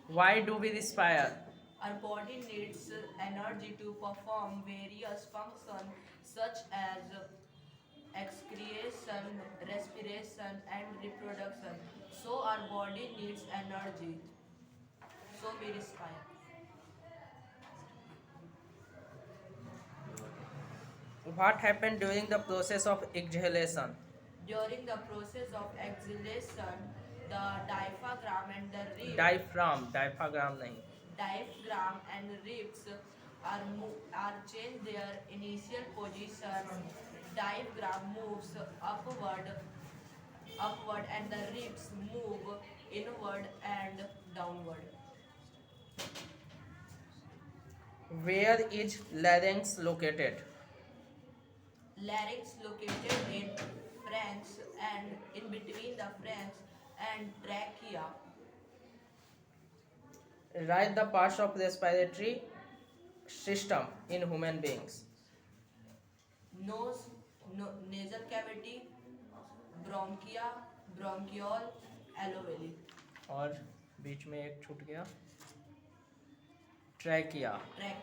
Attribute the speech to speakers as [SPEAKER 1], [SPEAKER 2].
[SPEAKER 1] Why do we respire?
[SPEAKER 2] Our body needs energy to perform various functions such as excretion, respiration, and reproduction. So our body needs energy. So we respire.
[SPEAKER 1] What happened during the process of exhalation?
[SPEAKER 2] During the process of exhalation, the diaphragm and the rib
[SPEAKER 1] Diaphragm नहीं.
[SPEAKER 2] diaphragm and ribs are change their initial positions. Diaphragm moves upward, and the ribs move inward and downward.
[SPEAKER 1] Where is larynx located?
[SPEAKER 2] Larynx located in pharynx and in between the pharynx and trachea.
[SPEAKER 1] Write the parts of respiratory system in human beings.
[SPEAKER 2] Nose, nasal cavity, bronchia, bronchiole, alveoli.
[SPEAKER 1] और बीच में एक छूट गया, trachea.
[SPEAKER 2] Trachea.